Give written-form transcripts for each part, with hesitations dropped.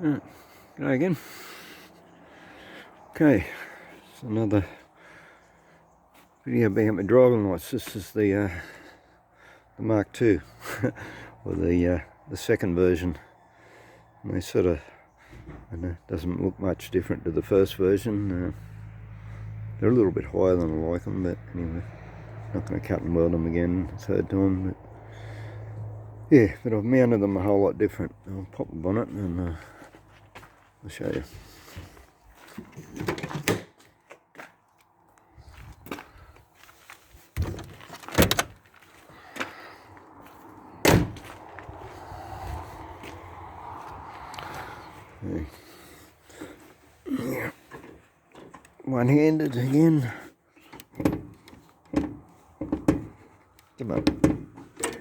Right, go again. Okay, it's another video about my driving lights. This is the Mark II, or the second version. And they sort of, I know, doesn't look much different to the first version. They're a little bit higher than I like them, but anyway, not going to cut and weld them again third time. But yeah, but I've mounted them a whole lot different. I'll pop the bonnet and I'll show you. Yeah. One-handed again. Come on.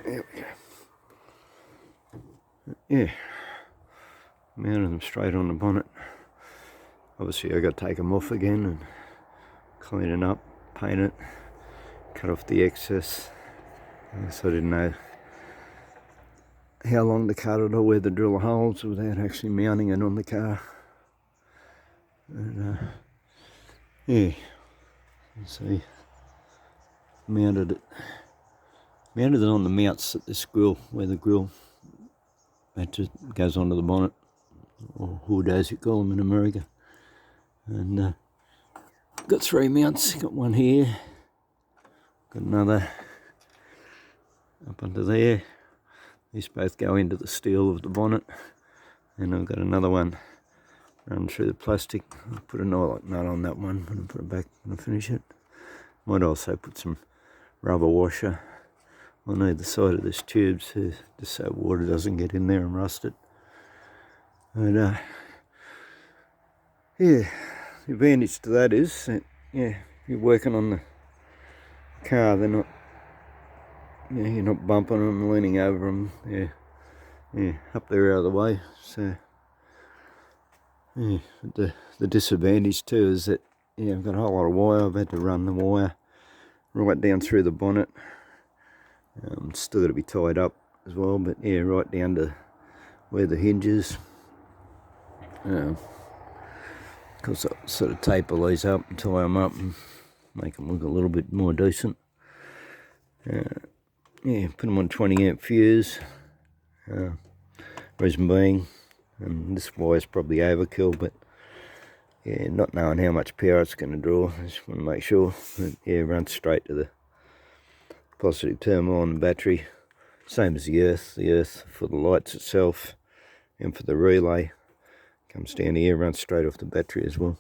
There we go. Yeah. Mounted them straight on the bonnet. Obviously I got to take them off again and clean it up, paint it, cut off the excess. So I didn't know how long to cut it or where to drill the holes without actually mounting it on the car. And yeah, you see, mounted it on the mounts at this grill, where the grill that just goes onto the bonnet, or hood as you call them in America. And got three mounts, got one here, got another up under there. These both go into the steel of the bonnet, and I've got another one run through the plastic. I'll put a nut on that one and put it back when I finish it. Might also put some rubber washer on either side of this tube, so just so water doesn't get in there and rust it. And yeah, the advantage to that is that, yeah, if you're working on the car, they're not, you know, you're not bumping them, leaning over them. Yeah, up there out of the way. So yeah, the disadvantage too is that, yeah, I've got a whole lot of wire. I've had to run the wire right down through the bonnet. Still got to be tied up as well, but yeah, right down to where the hinges. Because I sort of taper these up and tie them up and make them look a little bit more decent. Yeah, put them on 20 amp fuse. Reason being, and this wire's probably overkill, but yeah, not knowing how much power it's going to draw, I just want to make sure that, yeah, it runs straight to the positive terminal on the battery. Same as the earth for the lights itself and for the relay comes down here, runs straight off the battery as well.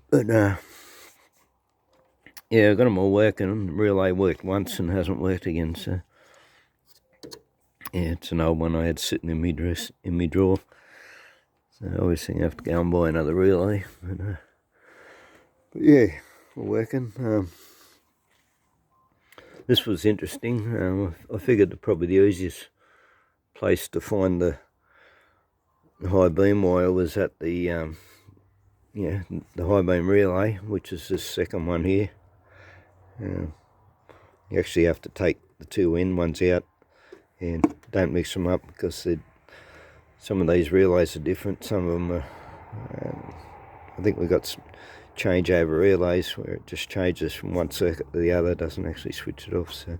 But yeah, I've got them all working. The relay worked once and hasn't worked again, so yeah, it's an old one I had sitting in my drawer. So obviously I have to go and buy another relay. But yeah, all working. This was interesting. I figured that probably the easiest place to find the high beam wire was at the yeah, the high beam relay, which is this second one here. You actually have to take the two end ones out and don't mix them up, because some of these relays are different. Some of them are, I think we've got some changeover relays where it just changes from one circuit to the other, doesn't actually switch it off. So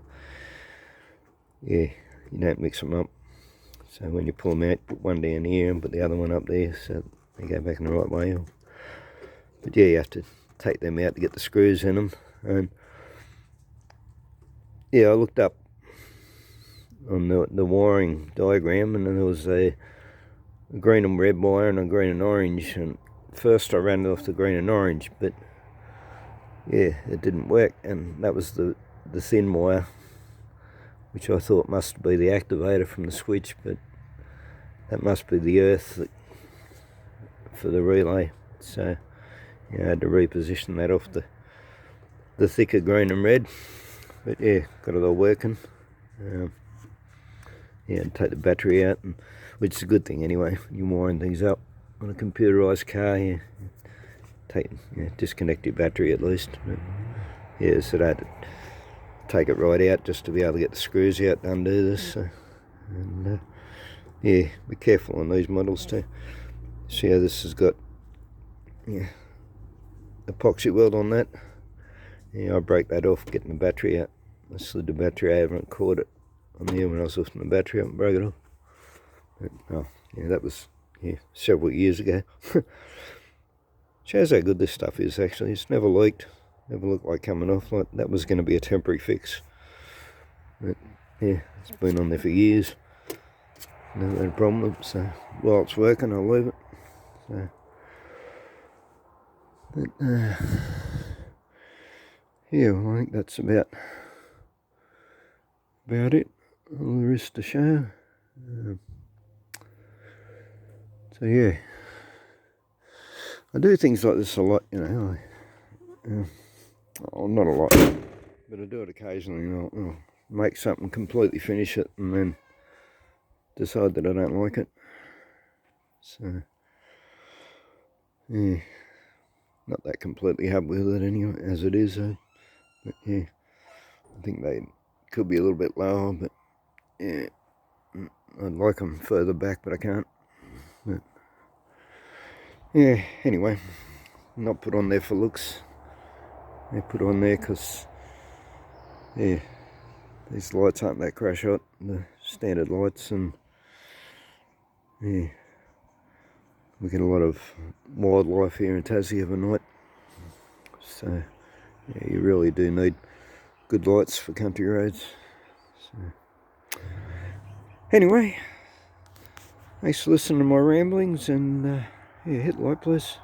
yeah, you don't mix them up. So when you pull them out, put one down here and put the other one up there so they go back in the right way. But yeah, you have to take them out to get the screws in them. And yeah, I looked up on the wiring diagram, and then there was a green and red wire and a green and orange, and first I ran it off the green and orange, but yeah, it didn't work, and that was the thin wire, which I thought must be the activator from the switch, but that must be the earth for the relay. So yeah, I had to reposition that off the thicker green and red. But yeah, got it all working. Yeah, take the battery out, which is a good thing anyway. You're wiring things up on a computerized car. Yeah, disconnect your battery at least. But yeah, so I had to take it right out just to be able to get the screws out to undo this. So, and Yeah, be careful on these models too. See how this has got, yeah, epoxy weld on that. Yeah, I break that off getting the battery out. I slid the battery over and caught it on there when I was lifting the battery up and broke it off. But, oh, yeah, that was, yeah, several years ago. Shows how good this stuff is actually. It's never leaked, never looked like coming off. Like that was going to be a temporary fix. But yeah, it's been on there for years. Never had a problem with it. So while it's working, I'll leave it. So, but, yeah, well, I think that's about it. All there is to show. So yeah, I do things like this a lot, you know. Well, not a lot, but I do it occasionally. You know, I'll make something, completely finish it, and then decide that I don't like it. So yeah, not that completely happy with it anyway, as it is. But yeah, I think they could be a little bit lower, but yeah, I'd like them further back, but I can't. But yeah, anyway, not put on there for looks. They put on there because, yeah, these lights aren't that crash hot, the standard lights, and yeah, we get a lot of wildlife here in Tassie overnight. So yeah, you really do need good lights for country roads. So anyway, thanks for listening to my ramblings, and yeah, hit like please.